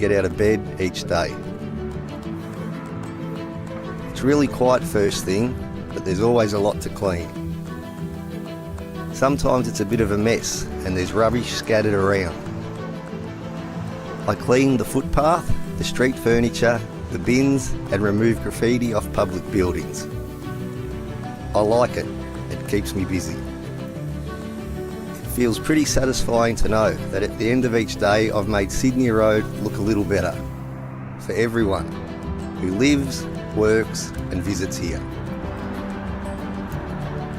get out of bed each day. It's really quiet first thing, but there's always a lot to clean. Sometimes it's a bit of a mess and there's rubbish scattered around. I clean the footpath, the street furniture, the bins and remove graffiti off public buildings. I like it. It keeps me busy. It feels pretty satisfying to know that at the end of each day I've made Sydney Road look a little better for everyone who lives, works and visits here.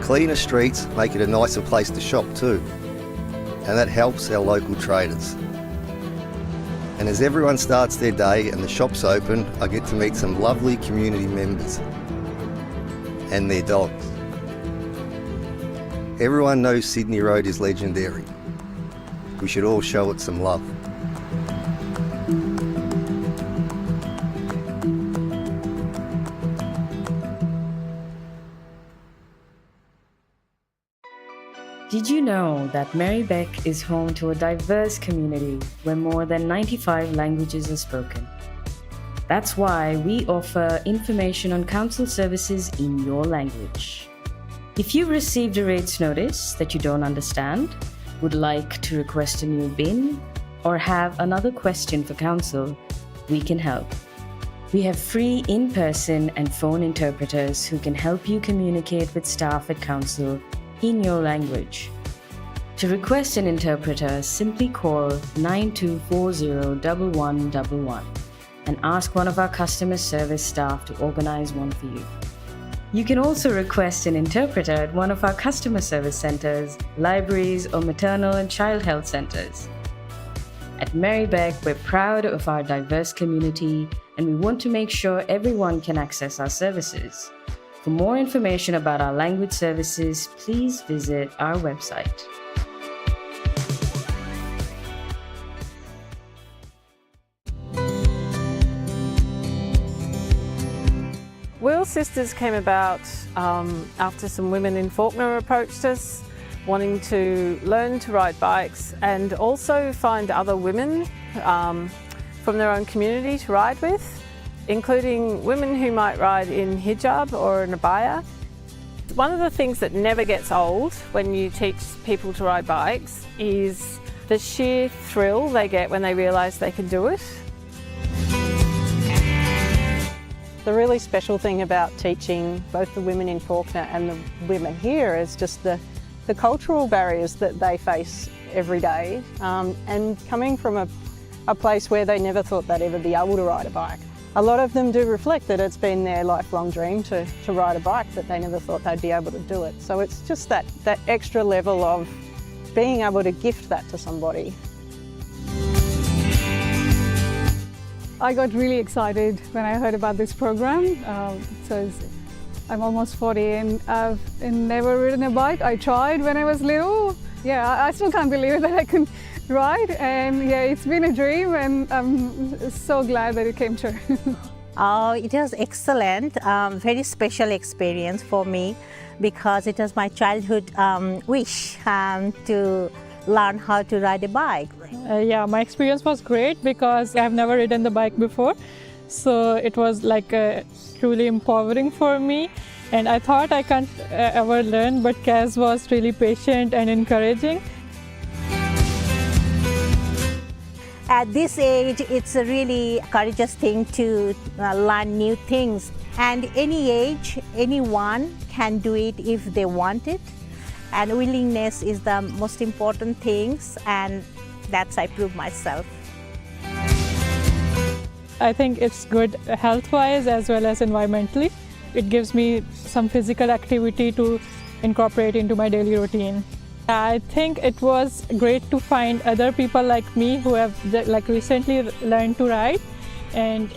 Cleaner streets make it a nicer place to shop too, and that helps our local traders. And as everyone starts their day and the shop's open, I get to meet some lovely community members and their dogs. Everyone knows Sydney Road is legendary. We should all show it some love. Did you know that Merri-bek is home to a diverse community where more than 95 languages are spoken? That's why we offer information on council services in your language. If you've received a rates notice that you don't understand, would like to request a new bin, or have another question for council, we can help. We have free in-person and phone interpreters who can help you communicate with staff at council in your language. To request an interpreter, simply call 92401111 and ask one of our customer service staff to organize one for you. You can also request an interpreter at one of our customer service centers, libraries, or maternal and child health centers. At Merri-bek, we're proud of our diverse community and we want to make sure everyone can access our services. For more information about our language services, please visit our website. Wheel Sisters came about after some women in Fawkner approached us, wanting to learn to ride bikes and also find other women from their own community to ride with, including women who might ride in hijab or an abaya. One of the things that never gets old when you teach people to ride bikes is the sheer thrill they get when they realise they can do it. The really special thing about teaching both the women in Fawkner and the women here is just the cultural barriers that they face every day, and coming from a place where they never thought they'd ever be able to ride a bike. A lot of them do reflect that it's been their lifelong dream to ride a bike, but they never thought they'd be able to do it. So it's just that extra level of being able to gift that to somebody. I got really excited when I heard about this program. I'm almost 40 and I've never ridden a bike. I tried when I was little. Yeah, I still can't believe that I can ride, and yeah, it's been a dream and I'm so glad that it came true. It was excellent, very special experience for me because it was my childhood wish to learn how to ride a bike. Yeah, my experience was great because I've never ridden the bike before. So it was like truly empowering for me. And I thought I can't ever learn, but Kaz was really patient and encouraging. At this age, it's a really courageous thing to learn new things. And any age, anyone can do it if they want it. And willingness is the most important things, and that's I prove myself. I think it's good health-wise as well as environmentally. It gives me some physical activity to incorporate into my daily routine. I think it was great to find other people like me who have recently learned to ride. And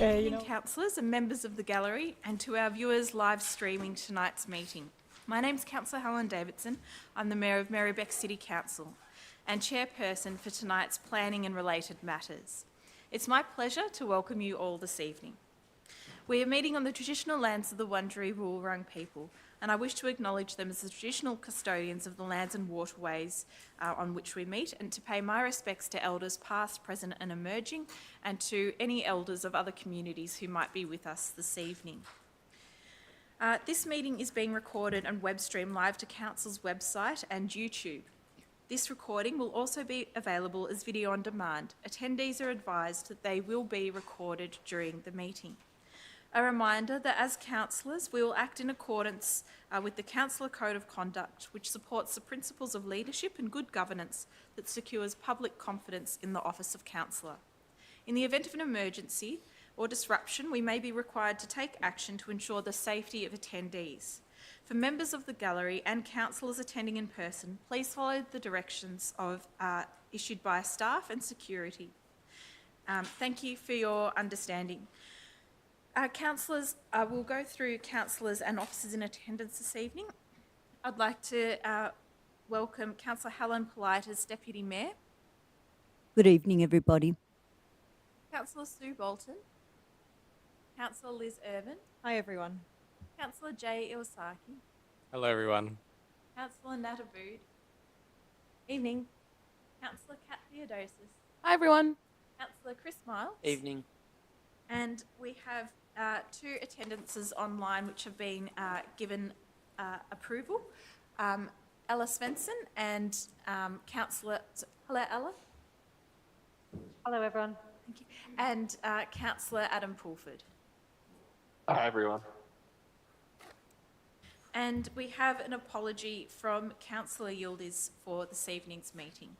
councillors and members of the gallery, and to our viewers live streaming tonight's meeting. My name's Councillor Helen Davidson. I'm the Mayor of Merri-bek City Council and Chairperson for tonight's Planning and Related Matters. It's my pleasure to welcome you all this evening. We are meeting on the traditional lands of the Wurundjeri Woiwurrung people, and I wish to acknowledge them as the traditional custodians of the lands and waterways on which we meet, and to pay my respects to elders past, present and emerging, and to any elders of other communities who might be with us this evening. This meeting is being recorded and web streamed live to Council's website and YouTube. This recording will also be available as video on demand. Attendees are advised that they will be recorded during the meeting. A reminder that as councillors, we will act in accordance with the Councillor Code of Conduct, which supports the principles of leadership and good governance that secures public confidence in the office of councillor. In the event of an emergency or disruption, we may be required to take action to ensure the safety of attendees. For members of the gallery and councillors attending in person, please follow the directions issued by staff and security. Thank you for your understanding. Councillors, we'll go through councillors and officers in attendance this evening. I'd like to welcome Councillor Helen Polite as Deputy Mayor. Good evening, everybody. Councillor Sue Bolton. Councillor Liz Irvin. Hi, everyone. Councillor Jay Iwasaki. Hello, everyone. Councillor Nat Abood. Evening. Councillor Kat Theodosis. Hi, everyone. Councillor Chris Miles. Evening. And we have 2 attendances online which have been given approval. Ella Svensson and Councillor... Hello, Ella. Hello, everyone. Thank you. And Councillor Adam Pulford. Hi, everyone. And we have an apology from Councillor Yildiz for this evening's meeting.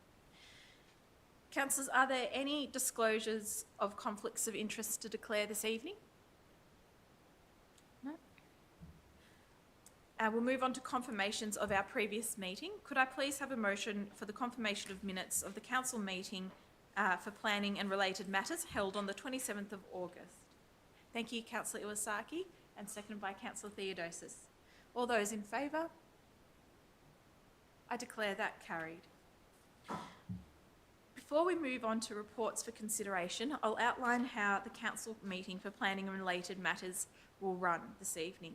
Councillors, are there any disclosures of conflicts of interest to declare this evening? No? We'll move on to confirmations of our previous meeting. Could I please have a motion for the confirmation of minutes of the council meeting for planning and related matters held on the 27th of August? Thank you, Councillor Iwasaki, and seconded by Councillor Theodosis. All those in favour? I declare that carried. Before we move on to reports for consideration, I'll outline how the council meeting for planning and related matters will run this evening.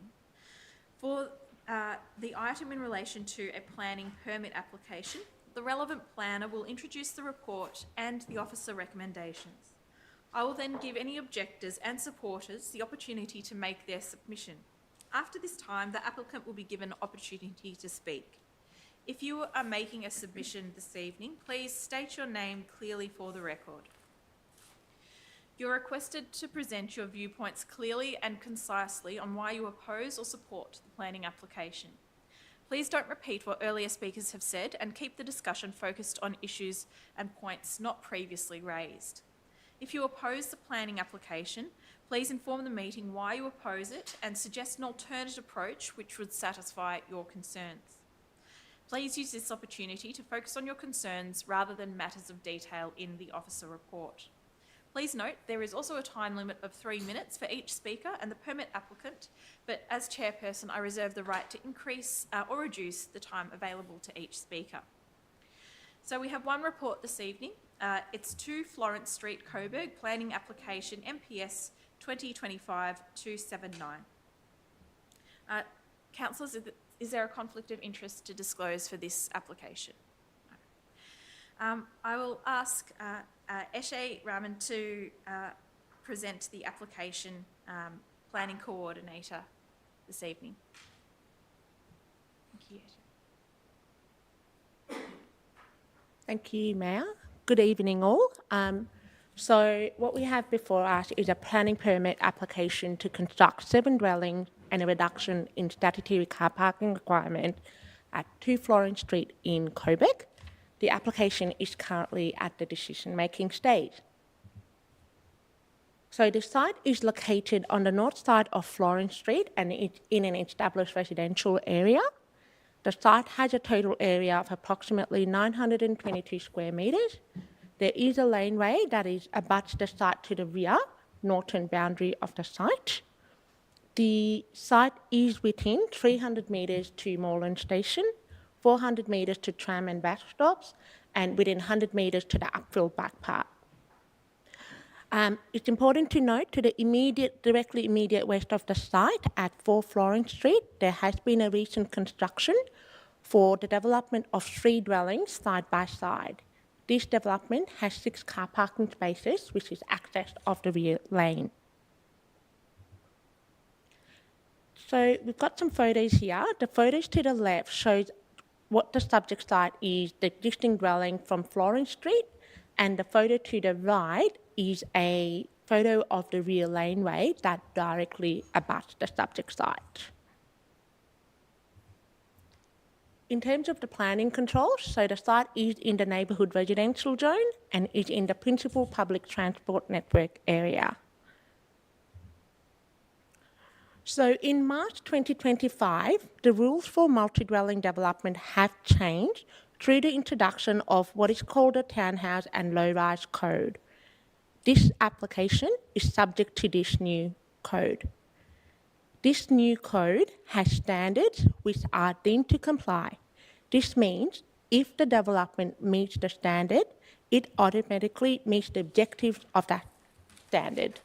For the item in relation to a planning permit application, the relevant planner will introduce the report and the officer recommendations. I will then give any objectors and supporters the opportunity to make their submission. After this time, the applicant will be given an opportunity to speak. If you are making a submission this evening, please state your name clearly for the record. You're requested to present your viewpoints clearly and concisely on why you oppose or support the planning application. Please don't repeat what earlier speakers have said and keep the discussion focused on issues and points not previously raised. If you oppose the planning application, please inform the meeting why you oppose it and suggest an alternate approach which would satisfy your concerns. Please use this opportunity to focus on your concerns rather than matters of detail in the officer report. Please note there is also a time limit of 3 minutes for each speaker and the permit applicant, but as chairperson I reserve the right to increase or reduce the time available to each speaker. So we have one report this evening. It's 2 Florence Street, Coburg, planning application MPS 2025-279. Councillors, is there a conflict of interest to disclose for this application? No. I will ask Eshe Raman to present the application planning coordinator this evening. Thank you, Eshe. Thank you, Mayor. Good evening, all. So what we have before us is a planning permit application to construct 7 dwellings and a reduction in statutory car parking requirement at 2 Florence Street in Coburg. The application is currently at the decision-making stage. So the site is located on the north side of Florence Street and it's in an established residential area. The site has a total area of approximately 922 square metres. There is a laneway that abuts the site to the rear, northern boundary of the site. The site is within 300 metres to Moreland Station, 400 metres to tram and bus stops, and within 100 metres to the upfill bike park. It's important to note to the directly immediate west of the site at 4 Florence Street, there has been a recent construction for the development of 3 dwellings side by side. This development has 6 car parking spaces, which is accessed off the rear lane. So we've got some photos here. The photos to the left shows what the subject site is, the existing dwelling from Florence Street, and the photo to the right is a photo of the rear laneway that directly abuts the subject site. In terms of the planning controls, so the site is in the neighbourhood residential zone and is in the principal public transport network area. So in March 2025, the rules for multi-dwelling development have changed through the introduction of what is called the Townhouse and Low-Rise Code. This application is subject to this new code. This new code has standards which are deemed to comply. This means if the development meets the standard, it automatically meets the objectives of that standard.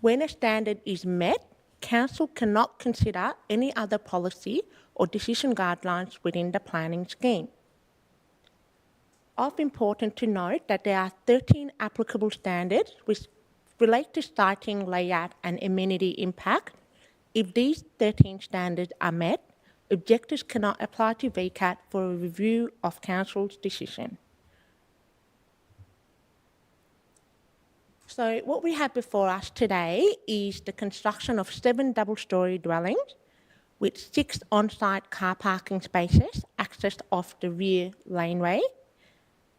When a standard is met, Council cannot consider any other policy or decision guidelines within the planning scheme. Of importance to note that there are 13 applicable standards which relate to siting, layout and amenity impact. If these 13 standards are met, objectors cannot apply to VCAT for a review of Council's decision. So what we have before us today is the construction of 7 double-storey dwellings with 6 on-site car parking spaces accessed off the rear laneway.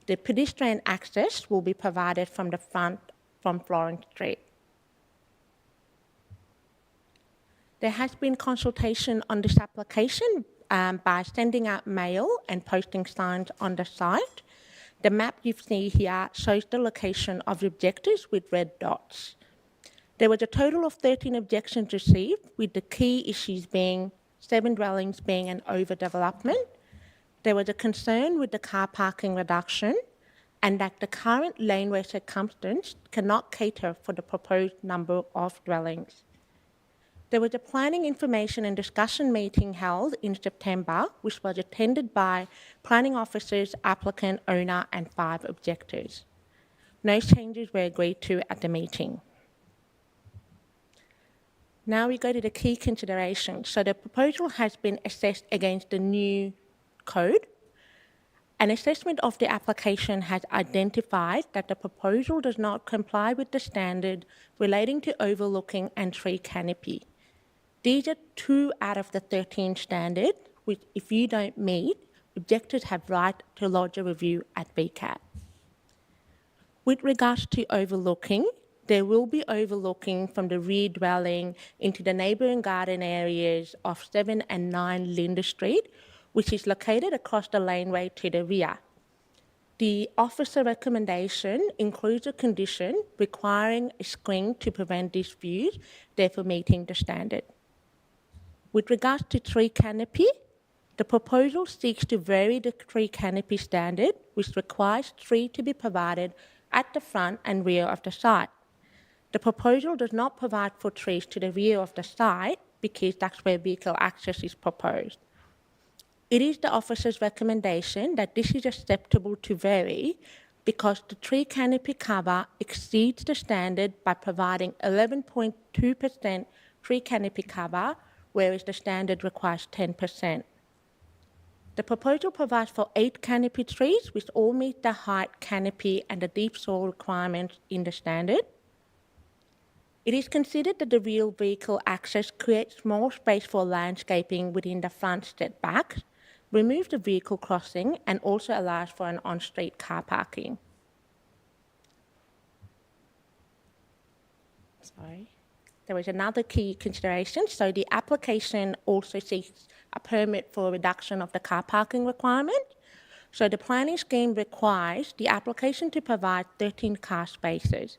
The pedestrian access will be provided from the front from Florence Street. There has been consultation on this application by sending out mail and posting signs on the site. The map you see here shows the location of the objectors with red dots. There was a total of 13 objections received, with the key issues being 7 dwellings being an overdevelopment. There was a concern with the car parking reduction and that the current laneway circumference cannot cater for the proposed number of dwellings. There was a planning information and discussion meeting held in September, which was attended by planning officers, applicant, owner and 5 objectors. No changes were agreed to at the meeting. Now we go to the key considerations. So the proposal has been assessed against the new code. An assessment of the application has identified that the proposal does not comply with the standard relating to overlooking and tree canopy. These are 2 out of the 13 standards, which if you don't meet, objectors have right to lodge a review at VCAT. With regards to overlooking, there will be overlooking from the rear dwelling into the neighbouring garden areas of 7 and 9 Linda Street, which is located across the laneway to the rear. The officer recommendation includes a condition requiring a screen to prevent these views, therefore meeting the standard. With regards to tree canopy, the proposal seeks to vary the tree canopy standard, which requires tree to be provided at the front and rear of the site. The proposal does not provide for trees to the rear of the site because that's where vehicle access is proposed. It is the officer's recommendation that this is acceptable to vary because the tree canopy cover exceeds the standard by providing 11.2% tree canopy cover, whereas the standard requires 10%. The proposal provides for 8 canopy trees, which all meet the height, canopy and the deep soil requirements in the standard. It is considered that the rear vehicle access creates more space for landscaping within the front setbacks, removes the vehicle crossing and also allows for an on-street car parking. There was another key consideration. So the application also seeks a permit for a reduction of the car parking requirement. So the planning scheme requires the application to provide 13 car spaces.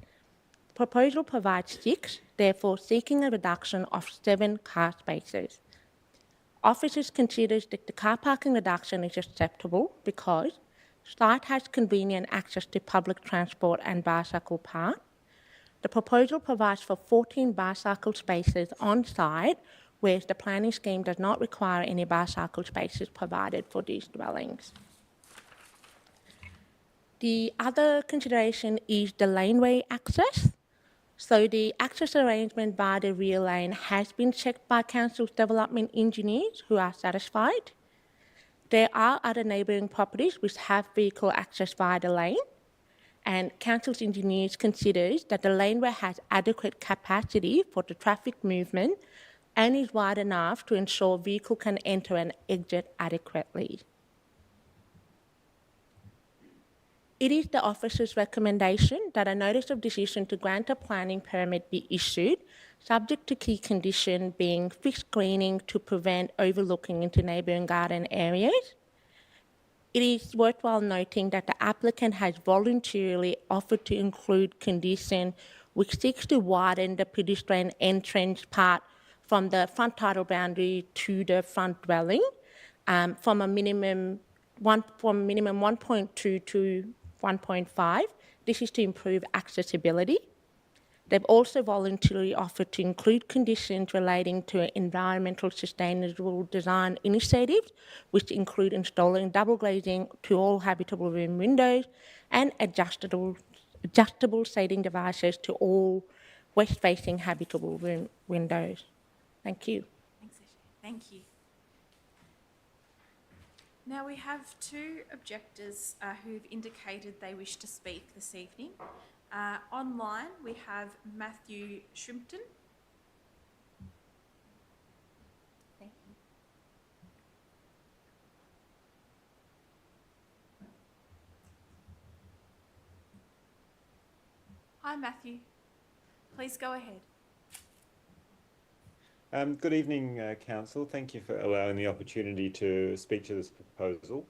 The proposal provides 6, therefore seeking a reduction of 7 car spaces. Officers consider that the car parking reduction is acceptable because Site has convenient access to public transport and bicycle park. The proposal provides for 14 bicycle spaces on site, whereas the planning scheme does not require any bicycle spaces provided for these dwellings. The other consideration is the laneway access. So the access arrangement by the rear lane has been checked by Council's development engineers who are satisfied. There are other neighbouring properties which have vehicle access via the lane, and Council's engineers considers that the laneway has adequate capacity for the traffic movement and is wide enough to ensure vehicle can enter and exit adequately. It is the officer's recommendation that a notice of decision to grant a planning permit be issued, subject to key condition being fixed screening to prevent overlooking into neighbouring garden areas. It is worthwhile noting that the applicant has voluntarily offered to include condition which seeks to widen the pedestrian entrance part from the front title boundary to the front dwelling from minimum 1.2 to 1.5. This is to improve accessibility. They've also voluntarily offered to include conditions relating to environmental sustainable design initiatives, which include installing double glazing to all habitable room windows and adjustable shading devices to all west-facing habitable room windows. Thank you. Thanks, Ashley. Thank you. Now we have two objectors who've indicated they wish to speak this evening. Online we have Matthew Shrimpton. Thank you. Hi Matthew, please go ahead. Good evening, Council. Thank you for allowing the opportunity to speak to this proposal.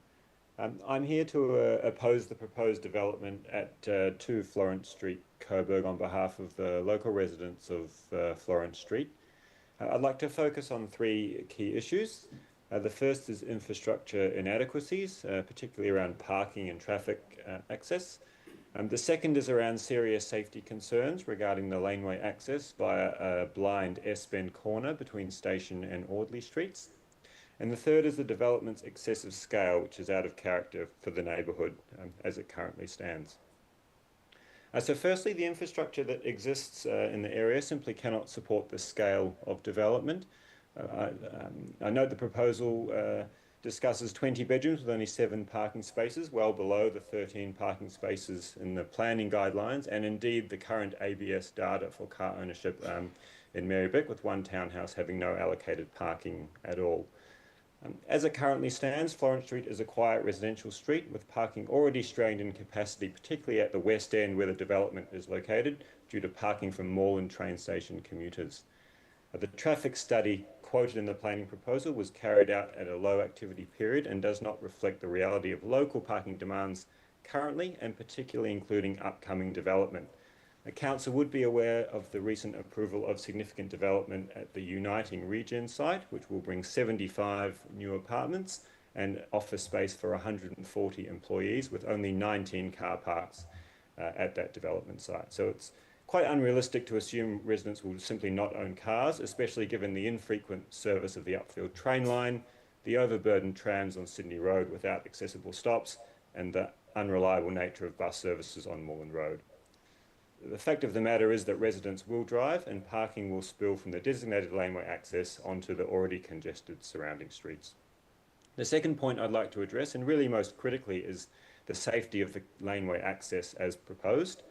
I'm here to oppose the proposed development at 2 Florence Street, Coburg, on behalf of the local residents of Florence Street. I'd like to focus on 3 key issues. The first is infrastructure inadequacies, particularly around parking and traffic access. The second is around serious safety concerns regarding the laneway access via a blind S-bend corner between Station and Audley Streets. And the third is the development's excessive scale, which is out of character for the neighbourhood as it currently stands. So firstly, the infrastructure that exists in the area simply cannot support the scale of development. I note the proposal discusses 20 bedrooms with only 7 parking spaces, well below the 13 parking spaces in the planning guidelines, and indeed the current ABS data for car ownership in Merri-bek, with 1 townhouse having no allocated parking at all. As it currently stands, Florence Street is a quiet residential street with parking already strained in capacity, particularly at the west end where the development is located, due to parking from mall and train station commuters. The traffic study quoted in the planning proposal was carried out at a low activity period and does not reflect the reality of local parking demands currently, and particularly including upcoming development. The Council would be aware of the recent approval of significant development at the Uniting Regen site, which will bring 75 new apartments and office space for 140 employees, with only 19 car parks at that development site. So it's quite unrealistic to assume residents will simply not own cars, especially given the infrequent service of the upfield train line, the overburdened trams on Sydney Road without accessible stops, and the unreliable nature of bus services on Moreland Road. The fact of the matter is that residents will drive and parking will spill from the designated laneway access onto the already congested surrounding streets. The second point I'd like to address, and really most critically, is the safety of the laneway access as proposed.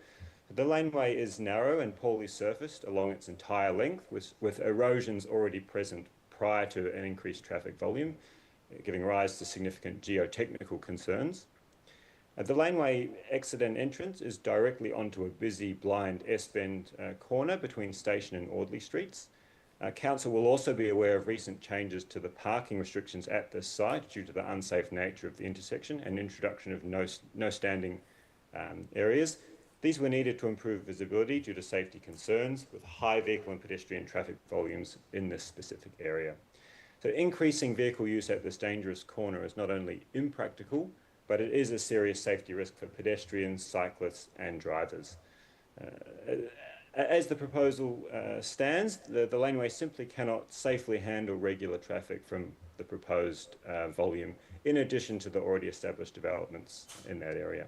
The laneway is narrow and poorly surfaced along its entire length, with erosions already present prior to an increased traffic volume, giving rise to significant geotechnical concerns. The laneway exit and entrance is directly onto a busy blind S-bend corner between Station and Audley Streets. Council will also be aware of recent changes to the parking restrictions at this site due to the unsafe nature of the intersection and introduction of no standing areas. These were needed to improve visibility due to safety concerns with high vehicle and pedestrian traffic volumes in this specific area. So increasing vehicle use at this dangerous corner is not only impractical, but it is a serious safety risk for pedestrians, cyclists and drivers. As the proposal stands, the laneway simply cannot safely handle regular traffic from the proposed volume, in addition to the already established developments in that area.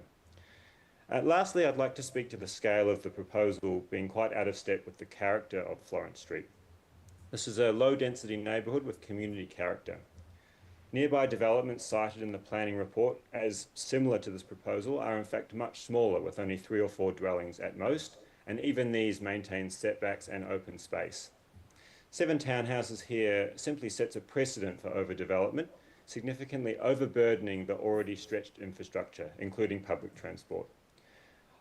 Lastly, I'd like to speak to the scale of the proposal being quite out of step with the character of Florence Street. This is a low-density neighbourhood with community character. Nearby developments cited in the planning report as similar to this proposal are in fact much smaller, with only 3 or 4 dwellings at most, and even these maintain setbacks and open space. 7 townhouses here simply sets a precedent for overdevelopment, significantly overburdening the already stretched infrastructure, including public transport.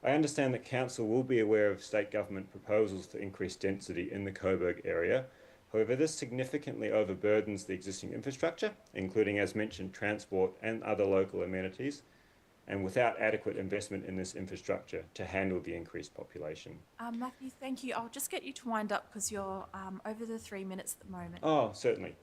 I understand that Council will be aware of state government proposals for increased density in the Coburg area. However, this significantly overburdens the existing infrastructure, including, as mentioned, transport and other local amenities, and without adequate investment in this infrastructure to handle the increased population. Matthew, thank you. I'll just get you to wind up because you're over the 3 minutes at the moment. Oh, certainly.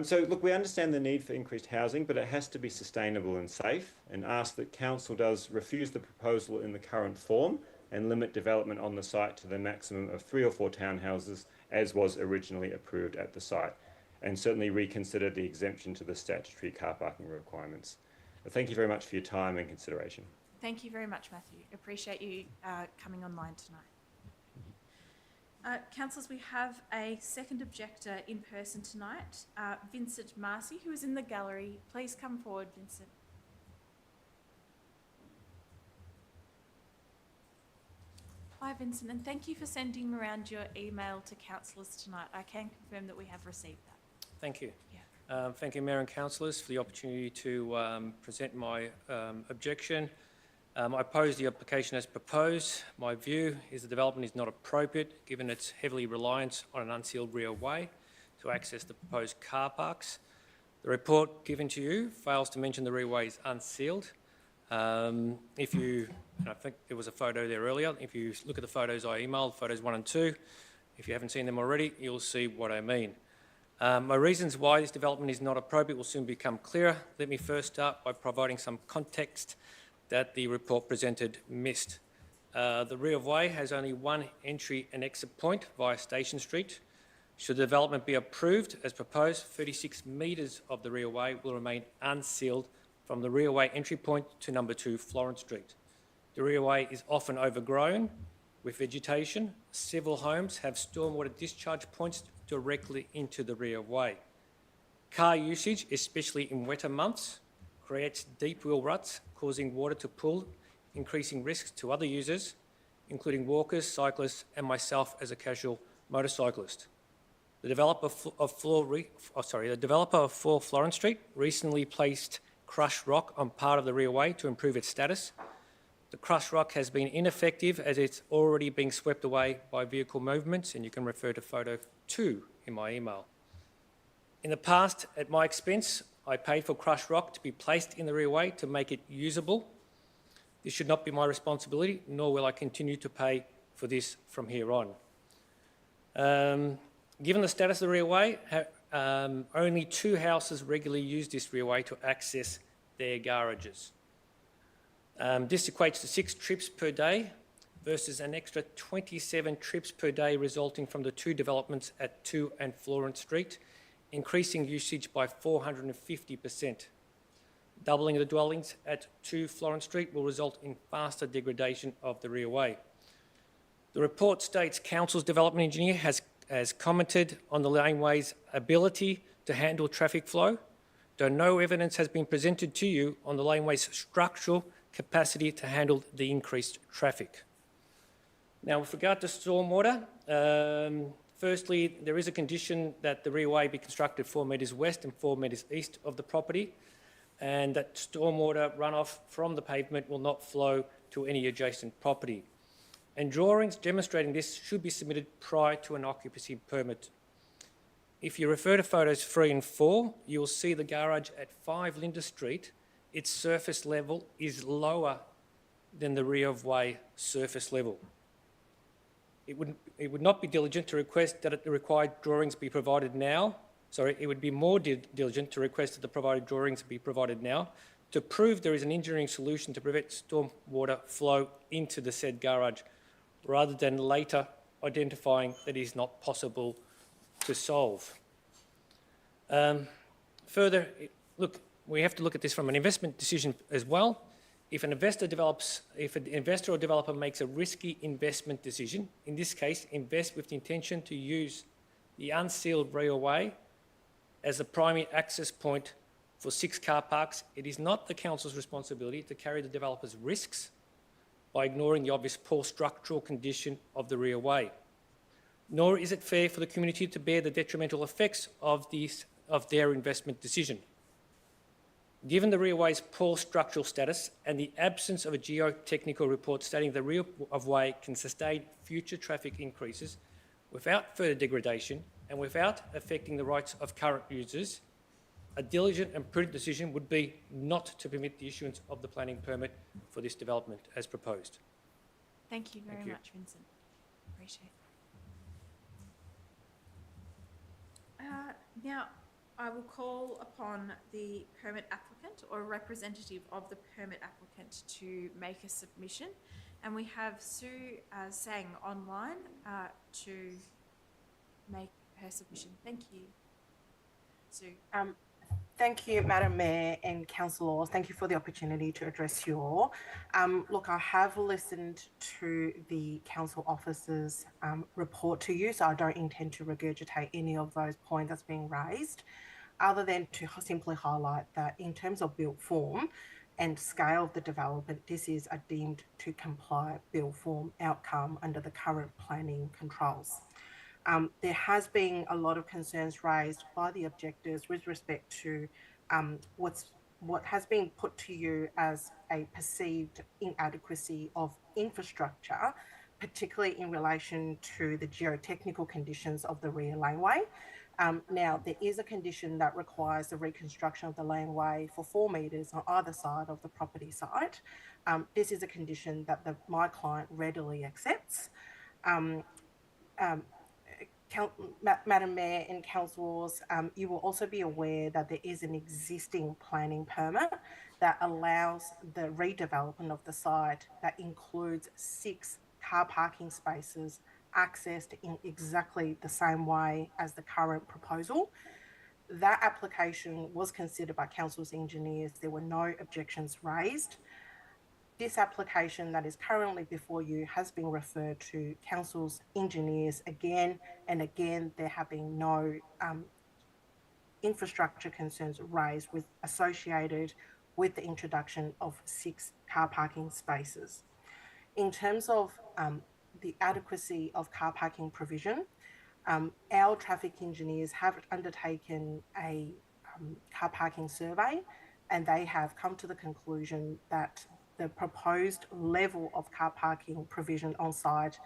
So look, we understand the need for increased housing, but it has to be sustainable and safe, and ask that Council does refuse the proposal in the current form and limit development on the site to the maximum of 3 or 4 townhouses as was originally approved at the site, and certainly reconsider the exemption to the statutory car parking requirements. Thank you very much for your time and consideration. Thank you very much, Matthew. Appreciate you coming online tonight. Councillors, we have a second objector in person tonight, Vincent Marcy, who is in the gallery. Please come forward, Vincent. Hi, Vincent, and thank you for sending around your email to councillors tonight. I can confirm that we have received that. Thank you. Yeah. Thank you, Mayor and councillors, for the opportunity to present my objection. I oppose the application as proposed. My view is the development is not appropriate given its heavily reliance on an unsealed rear way to access the proposed car parks. The report given to you fails to mention the rear way is unsealed. And I think there was a photo there earlier. If you look at the photos I emailed, photos 1 and 2, if you haven't seen them already, you'll see what I mean. My reasons why this development is not appropriate will soon become clearer. Let me first start by providing some context that the report presented missed. The rear way has only one entry and exit point via Station Street. Should the development be approved as proposed, 36 metres of the rear way will remain unsealed from the rear way entry point to number 2 Florence Street. The rear way is often overgrown with vegetation. Several homes have stormwater discharge points directly into the rear way. Car usage, especially in wetter months, creates deep wheel ruts, causing water to pool, increasing risks to other users, including walkers, cyclists, and myself as a casual motorcyclist. The developer of 4 Florence Street recently placed crushed rock on part of the rear way to improve its status. The crushed rock has been ineffective as it's already being swept away by vehicle movements, and you can refer to photo 2 in my email. In the past, at my expense, I paid for crushed rock to be placed in the rear way to make it usable. This should not be my responsibility, nor will I continue to pay for this from here on. Given the status of the rear way, only 2 houses regularly use this rear way to access their garages. This equates to 6 trips per day versus an extra 27 trips per day resulting from the 2 developments at 2 and Florence Street, increasing usage by 450%. Doubling the dwellings at 2 Florence Street will result in faster degradation of the rear way. The report states Council's development engineer has commented on the laneway's ability to handle traffic flow, though no evidence has been presented to you on the laneway's structural capacity to handle the increased traffic. Now, with regard to stormwater, firstly, there is a condition that the rear way be constructed 4 metres west and 4 metres east of the property, and that stormwater runoff from the pavement will not flow to any adjacent property. And drawings demonstrating this should be submitted prior to an occupancy permit. If you refer to photos 3 and 4, you will see the garage at 5 Linda Street. Its surface level is lower than the rear of way surface level. It would not be diligent to request that the required drawings be provided now. Sorry, it would be more diligent to request that the provided drawings be provided now to prove there is an engineering solution to prevent stormwater flow into the said garage, rather than later identifying that it is not possible to solve. Further, look, we have to look at this from an investment decision as well. If an investor or developer makes a risky investment decision, in this case, invest with the intention to use the unsealed railway as the primary access point for 6 car parks, it is not the council's responsibility to carry the developer's risks by ignoring the obvious poor structural condition of the railway. Nor is it fair for the community to bear the detrimental effects of their investment decision. Given the railway's poor structural status and the absence of a geotechnical report stating the railway can sustain future traffic increases without further degradation and without affecting the rights of current users, a diligent and prudent decision would be not to permit the issuance of the planning permit for this development as proposed. Thank you very Thank you. much, Vincent. Appreciate that. Now, I will call upon the permit applicant or a representative of the permit applicant to make a submission. And we have Sue Sang online to make her submission. Thank you. Sue. Thank you, Madam Mayor and councillors. Thank you for the opportunity to address you all. Look, I have listened to the council officers' report to you, so I don't intend to regurgitate any of those points that's being raised, other than to simply highlight that in terms of built form and scale of the development, this is a deemed to comply built form outcome under the current planning controls. There has been a lot of concerns raised by the objectors with respect to what has been put to you as a perceived inadequacy of infrastructure, particularly in relation to the geotechnical conditions of the rear laneway. Now, there is a condition that requires the reconstruction of the laneway for 4 metres on either side of the property site. This is a condition that my client readily accepts. Madam Mayor and councillors, you will also be aware that there is an existing planning permit that allows the redevelopment of the site that includes 6 car parking spaces accessed in exactly the same way as the current proposal. That application was considered by council's engineers. There were no objections raised. This application that is currently before you has been referred to council's engineers again and again. There have been no infrastructure concerns raised associated with the introduction of 6 car parking spaces. In terms of the adequacy of car parking provision, our traffic engineers have undertaken a car parking survey, and they have come to the conclusion that the proposed level of car parking provision on site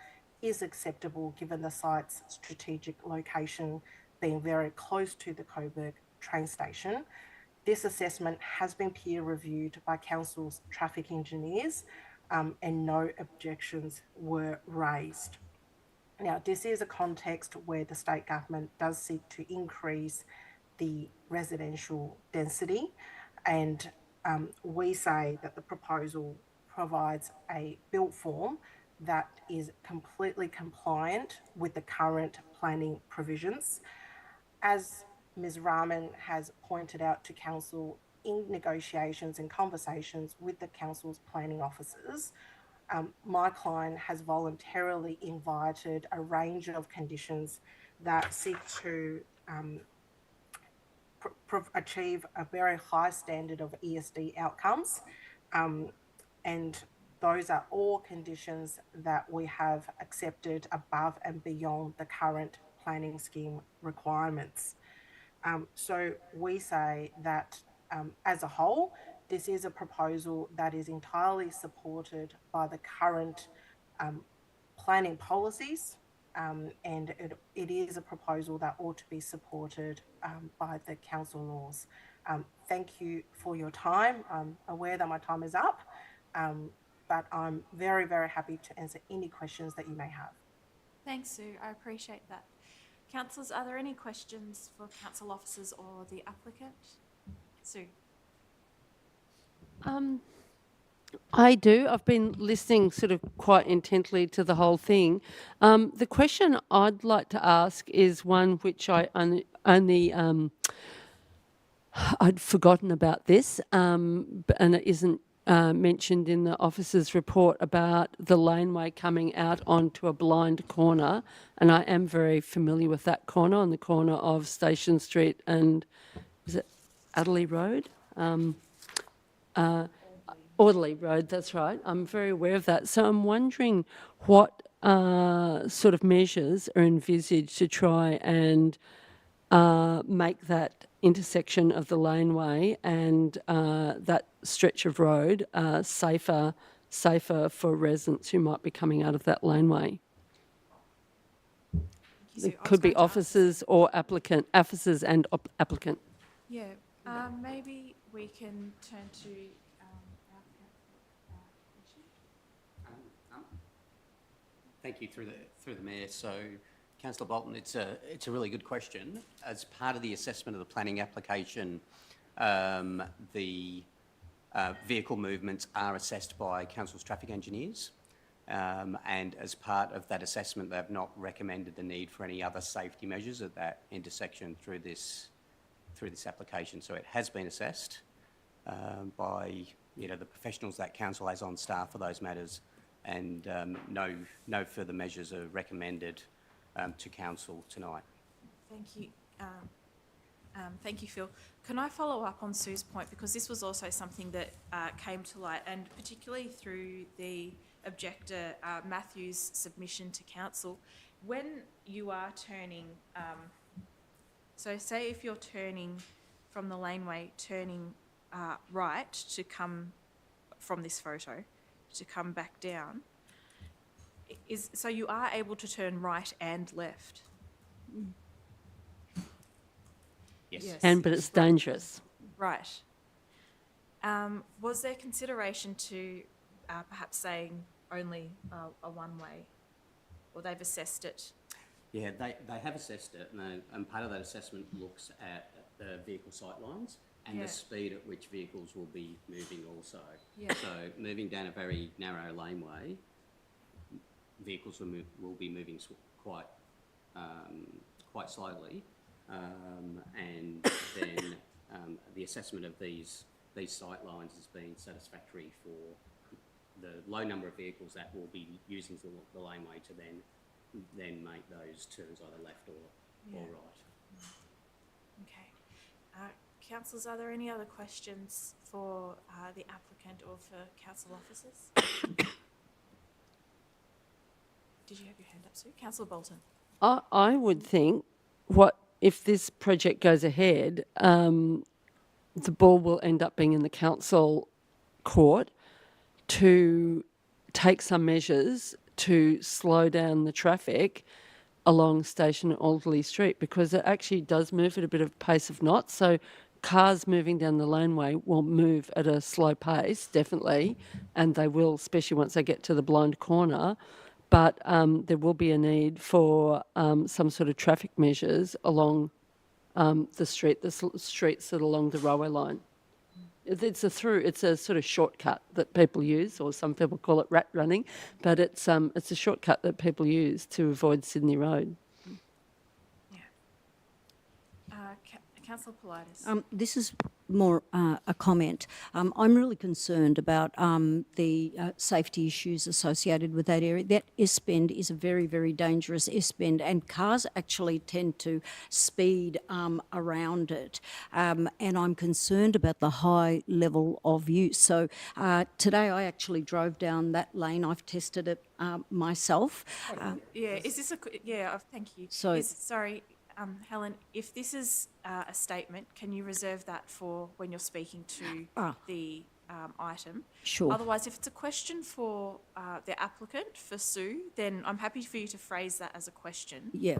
is acceptable given the site's strategic location being very close to the Coburg train station. This assessment has been peer reviewed by council's traffic engineers, and no objections were raised. Now, this is a context where the state government does seek to increase the residential density, and we say that the proposal provides a built form that is completely compliant with the current planning provisions. As Ms. Rahman has pointed out to council in negotiations and conversations with the council's planning officers, my client has voluntarily invited a range of conditions that seek to achieve a very high standard of ESD outcomes. And those are all conditions that we have accepted above and beyond the current planning scheme requirements. So we say that as a whole, this is a proposal that is entirely supported by the current planning policies, and it is a proposal that ought to be supported by the council laws. Thank you for your time. I'm aware that my time is up, but I'm very, very happy to answer any questions that you may have. Thanks, Sue. I appreciate that. Councillors, are there any questions for council officers or the applicant? Sue. I do. I've been listening sort of quite intently to the whole thing. The question I'd like to ask is one which I only I'd forgotten about this, and it isn't mentioned in the officer's report about the laneway coming out onto a blind corner, and I am very familiar with that corner, on the corner of Station Street and, is it Adderley Road? Audley Road, that's right. I'm very aware of that. So I'm wondering what sort of measures are envisaged to try and make that intersection of the laneway and that stretch of road safer for residents who might be coming out of that laneway. It could be officers or officers and applicant. Yeah, maybe we can turn to Thank you through the Mayor. So, Councillor Bolton, it's a really good question. As part of the assessment of the planning application, the vehicle movements are assessed by Council's traffic engineers, and as part of that assessment, they've not recommended the need for any other safety measures at that intersection through this application. So it has been assessed by the professionals that Council has on staff for those matters. And no further measures are recommended to Council tonight. Thank you. Thank you, Phil. Can I follow up on Sue's point, because this was also something that came to light, and particularly through the objector Matthew's submission to Council. When you are turning, so say if you're turning from the laneway, turning right to come from this photo, to come back down, so you are able to turn right and left. Yes. But it's dangerous. Right. Was there consideration to perhaps saying only a one-way, or they've assessed it? Yeah, they have assessed it, and part of that assessment looks at the vehicle sight lines and the speed at which vehicles will be moving also. Yeah. So moving down a very narrow laneway, vehicles will be moving quite slowly, and then the assessment of these sight lines has been satisfactory for the low number of vehicles that will be using the laneway to then make those turns either left or right. Okay. Councillors, are there any other questions for the applicant or for council officers? Did you have your hand up, Sue? Councillor Bolton. I would think, if this project goes ahead, the ball will end up being in the council court to take some measures to slow down the traffic along Station and Alderley Street, because it actually does move at a bit of pace of knots. So cars moving down the laneway will move at a slow pace, definitely, and they will, especially once they get to the blind corner. But there will be a need for some sort of traffic measures along the streets that are along the railway line. It's a sort of shortcut that people use, or some people call it rat running, but it's a shortcut that people use to avoid Sydney Road. Yeah. Councillor Politis. This is more a comment. I'm really concerned about the safety issues associated with that area. That S-bend is a very, very dangerous S-bend, and cars actually tend to speed around it. And I'm concerned about the high level of use. So today I actually drove down that lane. I've tested it myself. Is this thank you. Sorry. Helen, if this is a statement, can you reserve that for when you're speaking to the item? Sure. Otherwise, if it's a question for the applicant, for Sue, then I'm happy for you to phrase that as a question. Yeah.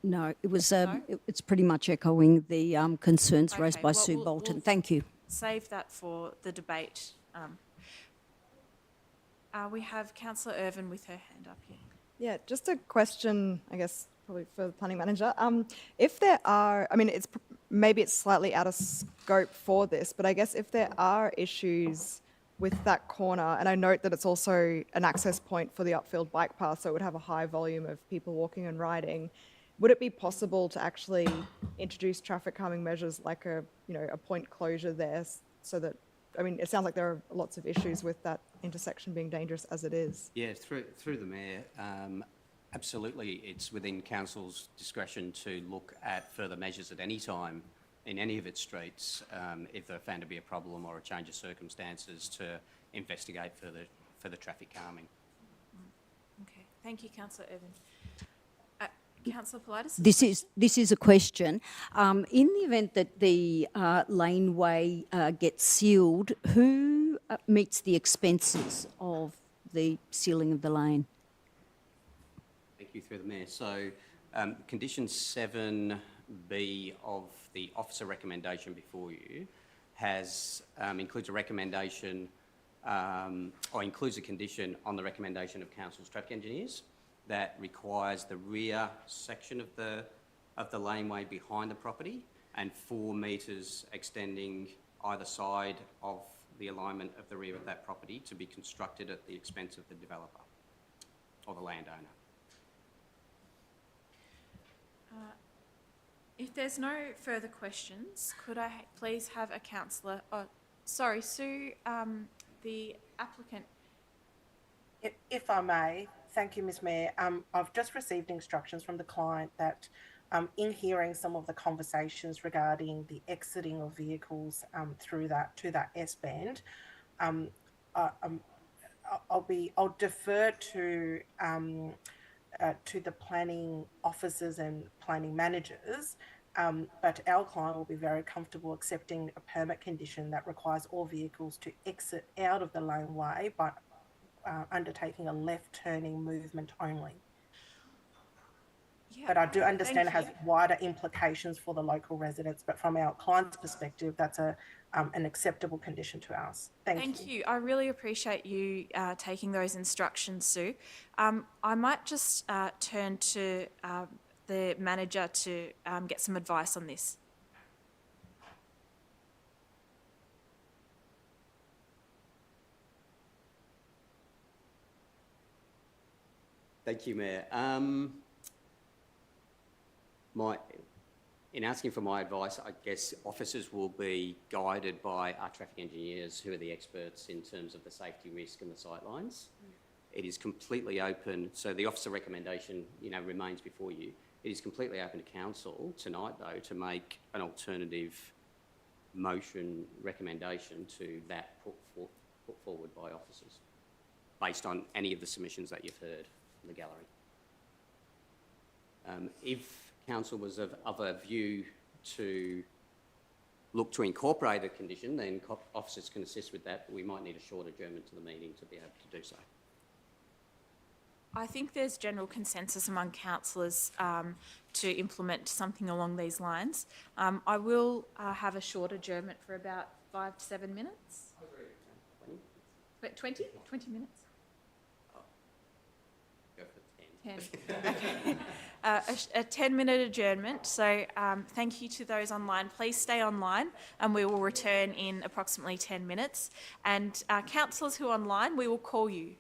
No, it was. It's pretty much echoing the concerns raised by Sue Bolton. We'll Thank you. Save that for the debate. We have Councillor Irvin with her hand up here. Yeah, just a question, I guess, probably for the planning manager. If there are, I mean, it's maybe it's slightly out of scope for this, but I guess if there are issues with that corner, and I note that it's also an access point for the upfield bike path, so it would have a high volume of people walking and riding, would it be possible to actually introduce traffic calming measures like a point closure there, so that, I mean, it sounds like there are lots of issues with that intersection being dangerous as it is. Yeah, through the Mayor, absolutely, it's within Council's discretion to look at further measures at any time in any of its streets if they're found to be a problem or a change of circumstances to investigate further traffic calming. Okay, thank you, Councillor Irvin. Councillor Politis? This is a question. In the event that the laneway gets sealed, who meets the expenses of the sealing of the lane? Thank you, through the Mayor. So, condition 7B of the officer recommendation before you includes a recommendation or includes a condition on the recommendation of Council's traffic engineers that requires the rear section of the laneway behind the property and 4 metres extending either side of the alignment of the rear of that property to be constructed at the expense of the developer or the landowner. If there's no further questions, could I please have a councillor... Oh, sorry, Sue, the applicant. If I may, thank you, Ms Mayor. I've just received instructions from the client that in hearing some of the conversations regarding the exiting of vehicles to that S-band, I'll defer to the planning officers and planning managers, but our client will be very comfortable accepting a permit condition that requires all vehicles to exit out of the laneway by undertaking a left-turning movement only. Yeah, but I do understand it thank has you. wider implications for the local residents, but from our client's perspective, that's an acceptable condition to us. Thank you. I really appreciate you taking those instructions, Sue. I might just turn to the manager to get some advice on this. Thank you, Mayor. In asking for my advice, I guess officers will be guided by our traffic engineers, who are the experts in terms of the safety risk and the sightlines. It is completely open, so the officer recommendation, remains before you. It is completely open to council tonight, though, to make an alternative motion recommendation to that put forward by officers, based on any of the submissions that you've heard from the gallery. If council was of a view to look to incorporate a condition, then officers can assist with that, but we might need a short adjournment to the meeting to be able to do so. I think there's general consensus among councillors to implement something along these lines. I will have a short adjournment for about 5 to 7 minutes. 20? 20 minutes? Go for 10. 10. Okay. A 10-minute adjournment. So thank you to those online. Please stay online and we will return in approximately 10 minutes. And councillors who are online, we will call you.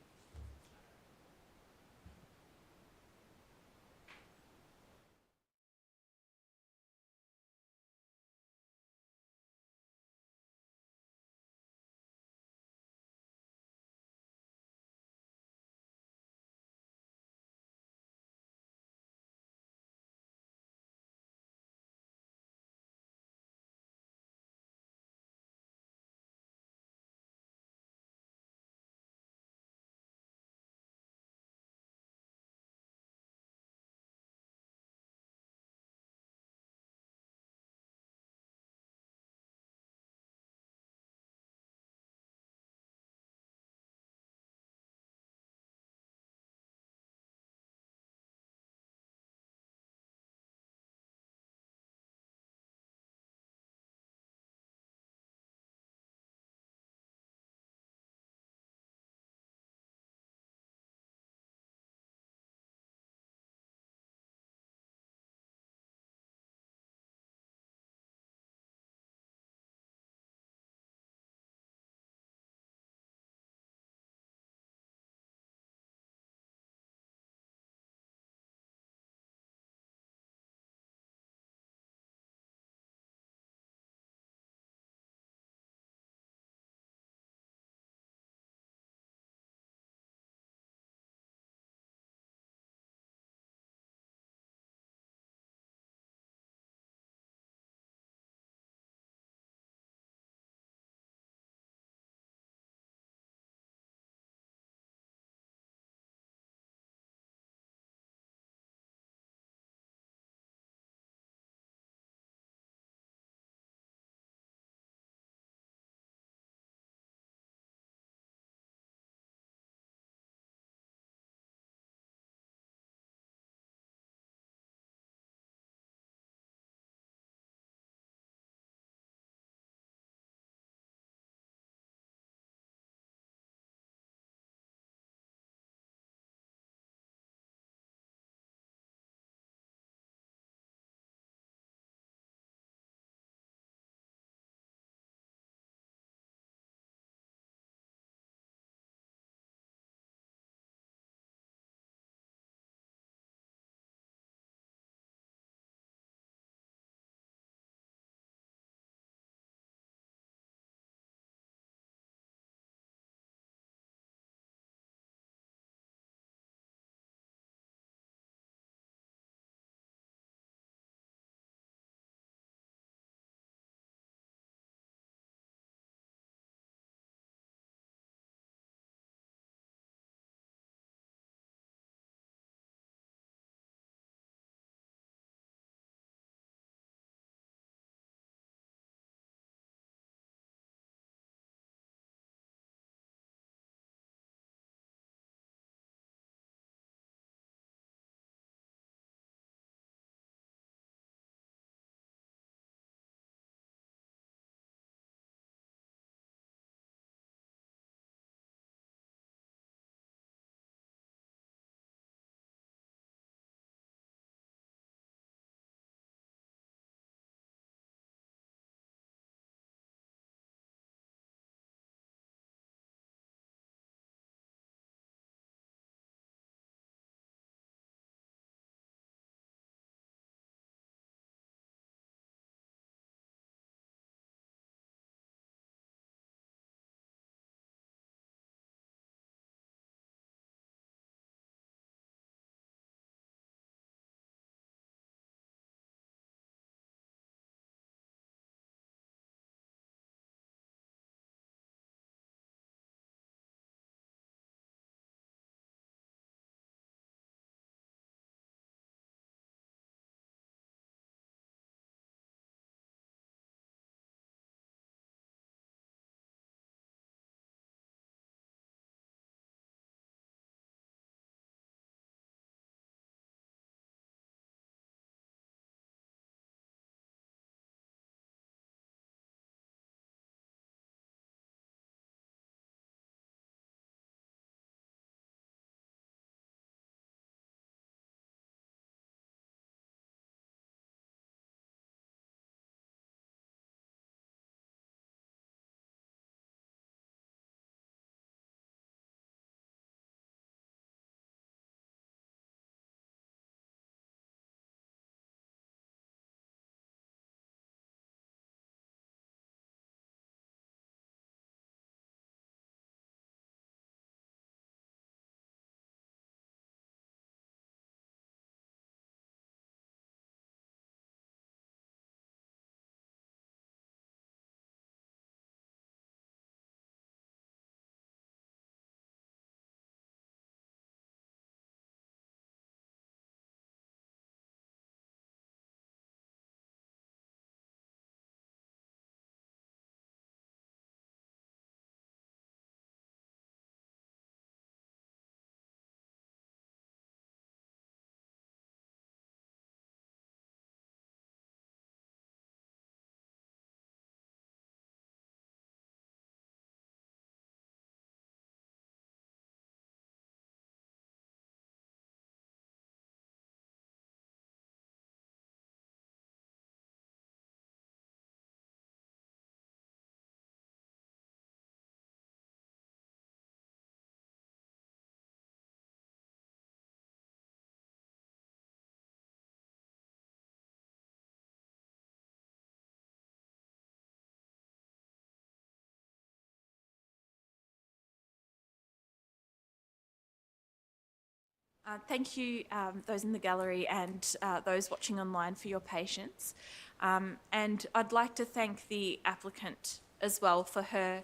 Thank you, those in the gallery and those watching online, for your patience. And I'd like to thank the applicant as well for her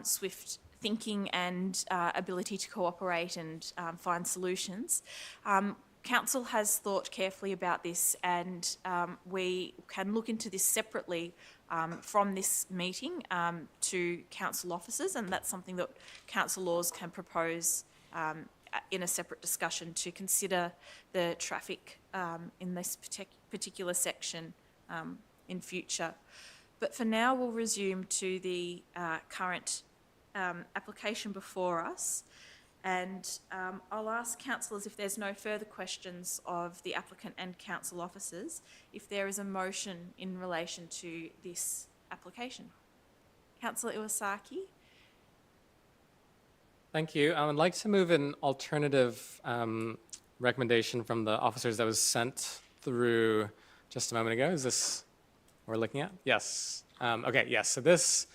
swift thinking and ability to cooperate and find solutions. Council has thought carefully about this, and we can look into this separately from this meeting to council officers, and that's something that council laws can propose in a separate discussion to consider the traffic in this particular section in future. But for now, we'll resume to the current application before us. And I'll ask councillors, if there's no further questions of the applicant and council officers, if there is a motion in relation to this application. Councillor Iwasaki. Thank you. I would like to move an alternative recommendation from the officers that was sent through just a moment ago. Is this what we're looking at? Yes. Okay, yes. So this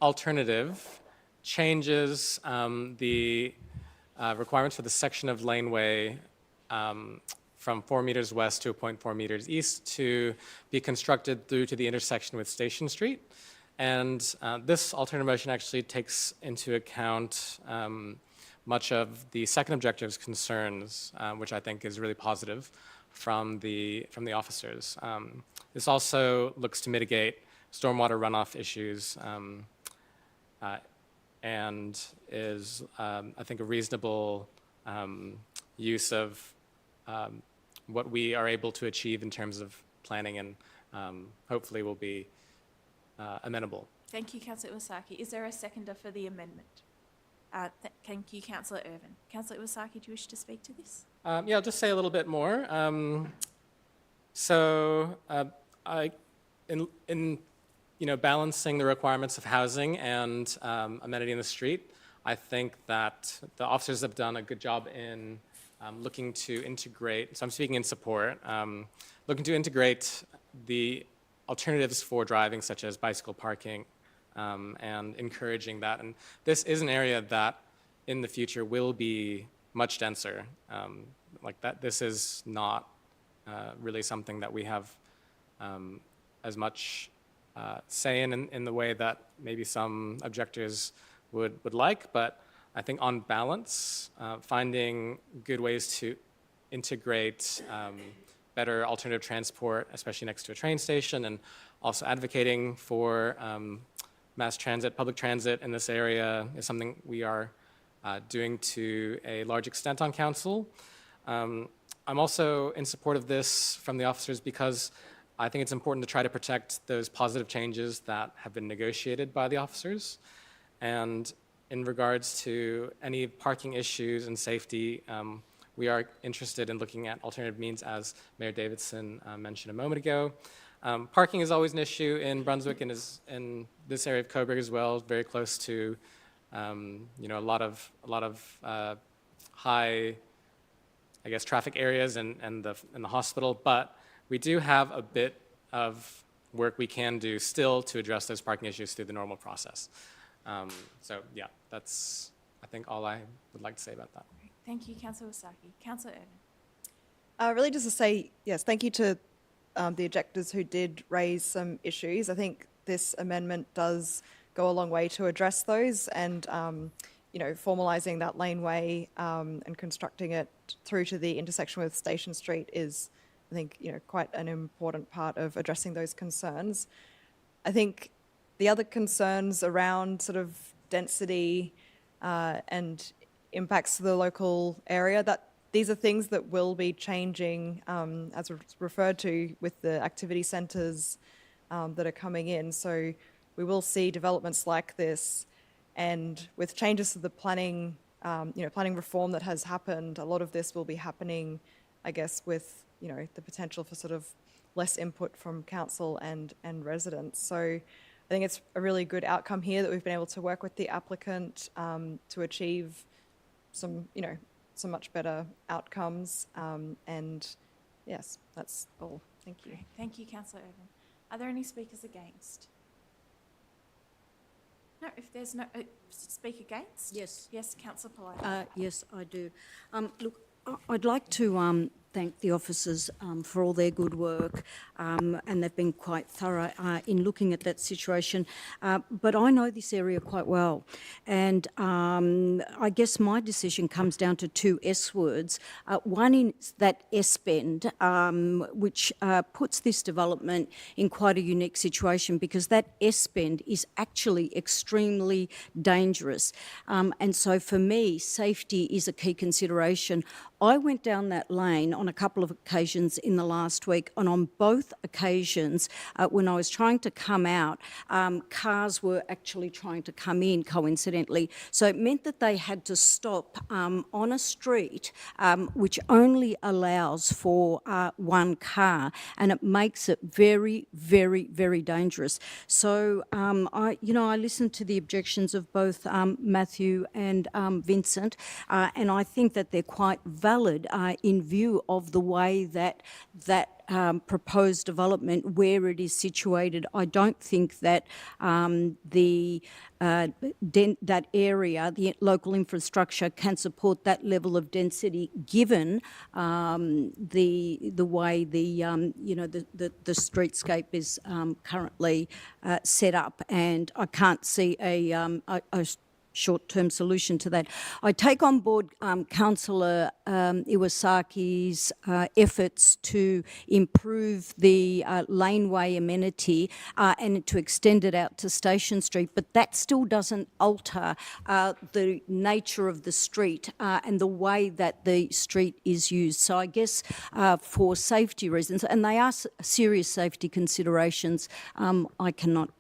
alternative changes the requirements for the section of laneway from 4 meters west to 0.4 meters east to be constructed through to the intersection with Station Street. And this alternative motion actually takes into account much of the second objective's concerns, which I think is really positive from the officers. This also looks to mitigate stormwater runoff issues and is, I think, a reasonable use of what we are able to achieve in terms of planning, and hopefully will be amenable. Thank you, Councillor Iwasaki. Is there a seconder for the amendment? Thank you, Councillor Irvin. Councillor Iwasaki, do you wish to speak to this? Yeah, I'll just say a little bit more. In balancing the requirements of housing and amenity in the street, I think that the officers have done a good job in looking to integrate, so I'm speaking in support, looking to integrate the alternatives for driving, such as bicycle parking, and encouraging that. And this is an area that in the future will be much denser. Like that, this is not really something that we have as much say in the way that maybe some objectors would like, but I think on balance, finding good ways to integrate better alternative transport, especially next to a train station, and also advocating for mass transit, public transit in this area is something we are doing to a large extent on council. I'm also in support of this from the officers because I think it's important to try to protect those positive changes that have been negotiated by the officers. And in regards to any parking issues and safety, we are interested in looking at alternative means, as Mayor Davidson mentioned a moment ago. Parking is always an issue in Brunswick and is in this area of Coburg as well, very close to a lot of high, I guess, traffic areas and the hospital. But we do have a bit of work we can do still to address those parking issues through the normal process. So yeah, that's I think all I would like to say about that. Thank you, Councillor Iwasaki. Councillor Irvin. Really just to say, yes, thank you to the objectors who did raise some issues. I think this amendment does go a long way to address those, and formalising that laneway and constructing it through to the intersection with Station Street is, I think, quite an important part of addressing those concerns. I think the other concerns around sort of density and impacts to the local area, that these are things that will be changing, as referred to, with the activity centres that are coming in. So we will see developments like this, and with changes to the planning, planning reform that has happened, a lot of this will be happening, I guess, with the potential for sort of less input from council and residents. So I think it's a really good outcome here that we've been able to work with the applicant to achieve some much better outcomes. And yes, that's all. Thank you. Thank you, Councillor Irvin. Are there any speakers against? No, if there's no speak against? Yes. Yes, Councillor Polite. Yes, I do. Look, I'd like to thank the officers for all their good work, and they've been quite thorough in looking at that situation. But I know this area quite well, and I guess my decision comes down to two S words. One is that S bend, which puts this development in quite a unique situation because that S bend is actually extremely dangerous. And so for me, safety is a key consideration. I went down that lane on a couple of occasions in the last week, and on both occasions, when I was trying to come out, cars were actually trying to come in, coincidentally. So it meant that they had to stop on a street which only allows for one car, and it makes it very, very, very dangerous. So I listened to the objections of both Matthew and Vincent, and I think that they're quite valid in view of the way that proposed development, where it is situated. I don't think that that area, the local infrastructure, can support that level of density, given the way the streetscape is currently set up, and I can't see a short-term solution to that. I take on board Councillor Iwasaki's efforts to improve the laneway amenity and to extend it out to Station Street, but that still doesn't alter the nature of the street and the way that the street is used. So I guess for safety reasons, and they are serious safety considerations, I cannot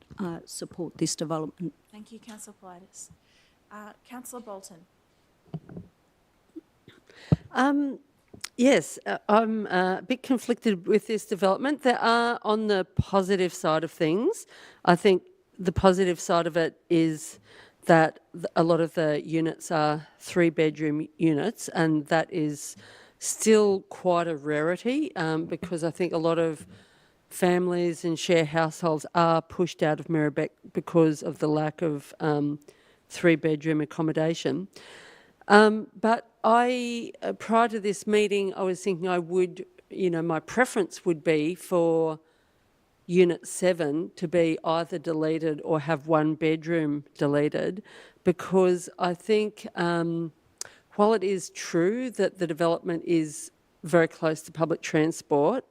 support this development. Thank you, Councillor Politis. Councillor Bolton. Yes, I'm a bit conflicted with this development. There are, on the positive side of things, I think the positive side of it is that a lot of the units are 3-bedroom units, and that is still quite a rarity because I think a lot of families and share households are pushed out of Merri-bek because of the lack of 3-bedroom accommodation. But prior to this meeting, I was thinking my preference would be for Unit 7 to be either deleted or have 1 bedroom deleted, because I think while it is true that the development is very close to public transport,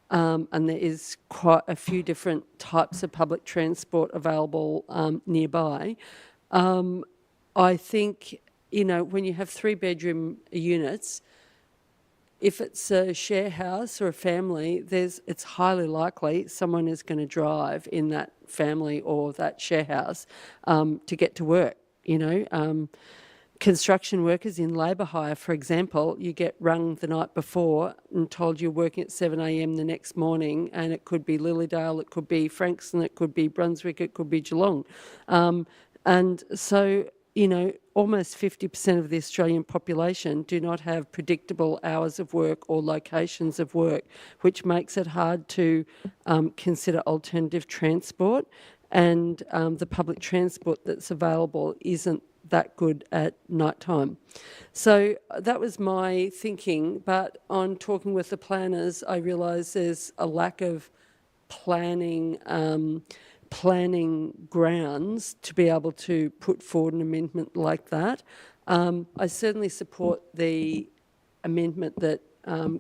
and there is quite a few different types of public transport available nearby, I think, when you have 3-bedroom units, if it's a share house or a family, it's highly likely someone is going to drive in that family or that share house to get to work. Construction workers in labour hire, for example, you get rung the night before and told you're working at 7 a.m. the next morning, and it could be Lilydale, it could be Frankston, it could be Brunswick, it could be Geelong. And so, almost 50% of the Australian population do not have predictable hours of work or locations of work, which makes it hard to consider alternative transport. And the public transport that's available isn't that good at night time. So that was my thinking, but on talking with the planners, I realised there's a lack of planning grounds to be able to put forward an amendment like that. I certainly support the amendment that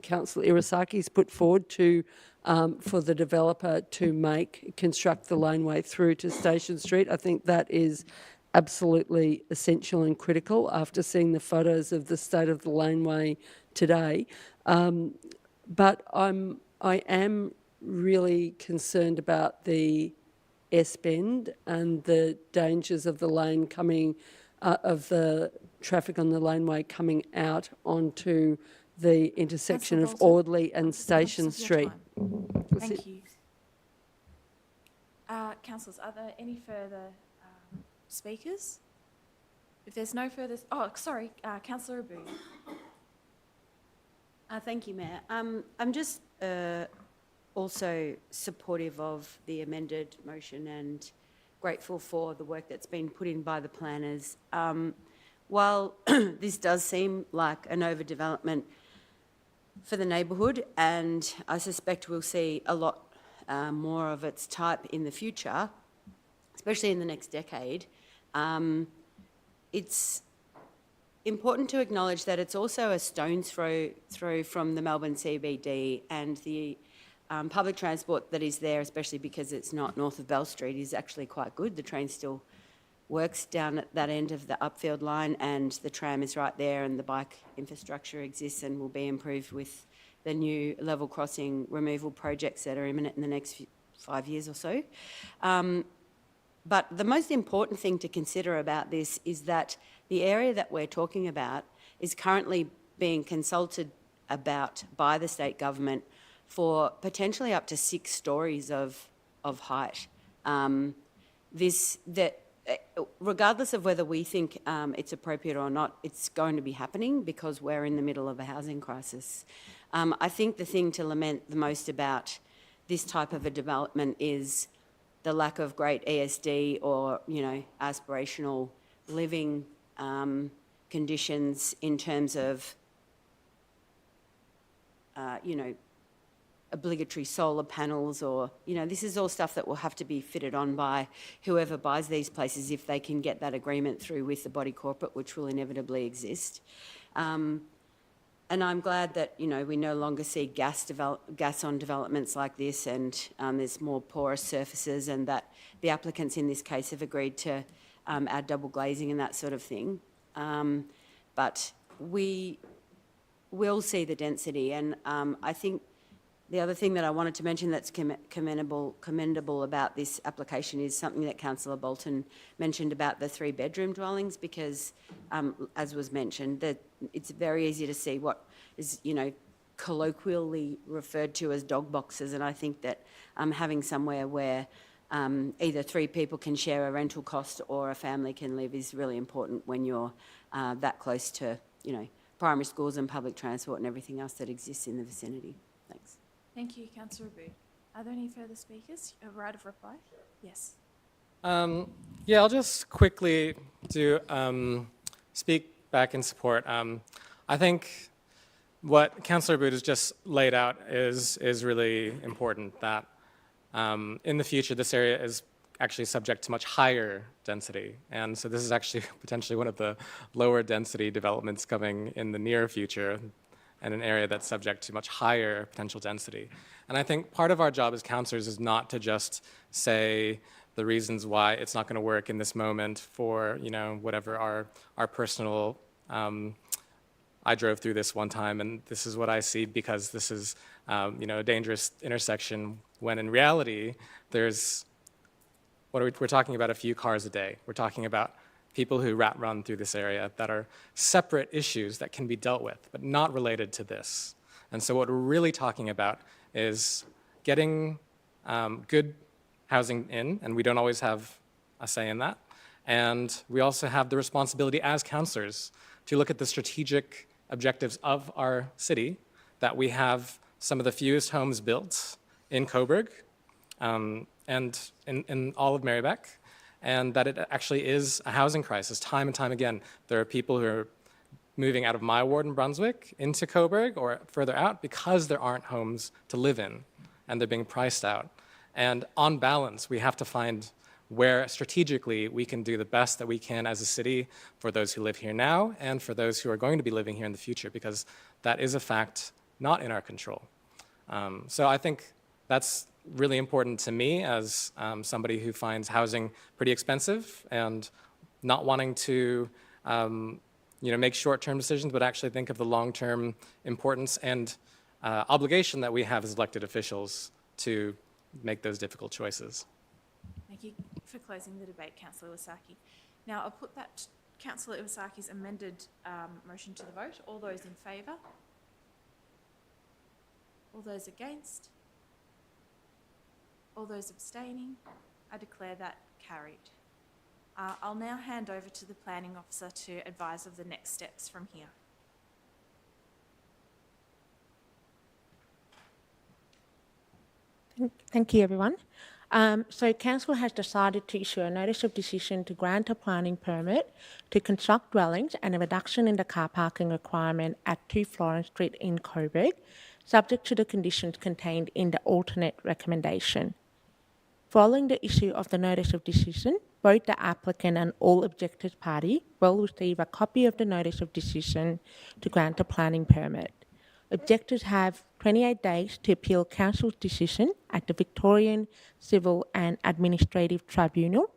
Councillor Iwasaki's put forward for the developer to construct the laneway through to Station Street. I think that is absolutely essential and critical after seeing the photos of the state of the laneway today. But I am really concerned about the S-bend and the dangers of the lane of the traffic on the laneway coming out onto the intersection of Audley and Station Street. Thank you. Councillors, are there any further speakers? If there's no further... Oh, sorry, Councillor Abu. Thank you, Mayor. I'm just also supportive of the amended motion and grateful for the work that's been put in by the planners. while this does seem like an overdevelopment for the neighbourhood, and I suspect we'll see a lot more of its type in the future, especially in the next decade, it's important to acknowledge that it's also a stone's throw from the Melbourne CBD, and the public transport that is there, especially because it's not north of Bell Street, is actually quite good. The train still works down at that end of the Upfield line, and the tram is right there, and the bike infrastructure exists and will be improved with the new level crossing removal projects that are imminent in the next 5 years or so. But the most important thing to consider about this is that the area that we're talking about is currently being consulted about by the state government for potentially up to 6 stories of height. Regardless of whether we think it's appropriate or not, it's going to be happening because we're in the middle of a housing crisis. I think the thing to lament the most about this type of a development is the lack of great ESD or, aspirational living conditions in terms of, obligatory solar panels, or, this is all stuff that will have to be fitted on by whoever buys these places if they can get that agreement through with the body corporate, which will inevitably exist. And I'm glad that, we no longer see gas on developments like this, and there's more porous surfaces, and that the applicants in this case have agreed to add double glazing and that sort of thing. But we will see the density, and I think the other thing that I wanted to mention that's commendable about this application is something that Councillor Bolton mentioned about the 3-bedroom dwellings, because, as was mentioned, that it's very easy to see what is, colloquially referred to as dog boxes, and I think that having somewhere where either 3 people can share a rental cost or a family can live is really important when you're that close to, primary schools and public transport and everything else that exists in the vicinity. Thanks. Thank you, Councillor Abood. Are there any further speakers? A right of reply? Yes. Yeah, I'll just quickly speak back in support. I think what Councillor Abood has just laid out is really important, that in the future this area is actually subject to much higher density. And so this is actually potentially one of the lower density developments coming in the near future, and an area that's subject to much higher potential density. And I think part of our job as councillors is not to just say the reasons why it's not going to work in this moment for, whatever our personal, I drove through this one time and this is what I see because this is, a dangerous intersection, when in reality, we're talking about a few cars a day. We're talking about people who rat run through this area that are separate issues that can be dealt with, but not related to this. And so what we're really talking about is getting good housing in, and we don't always have a say in that. And we also have the responsibility as councillors to look at the strategic objectives of our city, that we have some of the fewest homes built in Coburg and in all of Merri-bek, and that it actually is a housing crisis time and time again. There are people who are moving out of my ward in Brunswick into Coburg or further out because there aren't homes to live in, and they're being priced out. And on balance, we have to find where strategically we can do the best that we can as a city for those who live here now and for those who are going to be living here in the future, because that is a fact not in our control. So I think that's really important to me as somebody who finds housing pretty expensive and not wanting to make short-term decisions, but actually think of the long-term importance and obligation that we have as elected officials to make those difficult choices. Thank you for closing the debate, Councillor Iwasaki. Now I'll put that Councillor Iwasaki's amended motion to the vote. All those in favour? All those against? All those abstaining? I declare that carried. I'll now hand over to the Planning Officer to advise of the next steps from here. Thank you, everyone. So Council has decided to issue a notice of decision to grant a planning permit to construct dwellings and a reduction in the car parking requirement at 2 Florence Street in Coburg, subject to the conditions contained in the alternate recommendation. Following the issue of the notice of decision, both the applicant and all objected party will receive a copy of the notice of decision to grant a planning permit. Objectors have 28 days to appeal Council's decision at the Victorian Civil and Administrative Tribunal.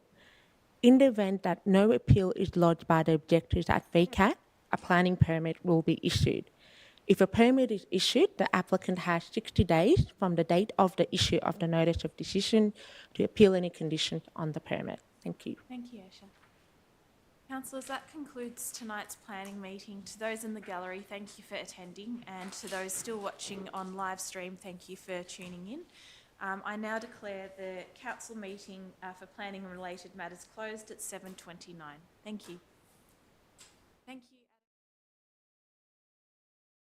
In the event that no appeal is lodged by the objectors at VCAT, a planning permit will be issued. If a permit is issued, the applicant has 60 days from the date of the issue of the notice of decision to appeal any conditions on the permit. Thank you. Thank you, Aisha. Councillors, that concludes tonight's planning meeting. To those in the gallery, thank you for attending, and to those still watching on live stream, thank you for tuning in. I now declare the council meeting for planning and related matters closed at 7:29. Thank you. Thank you.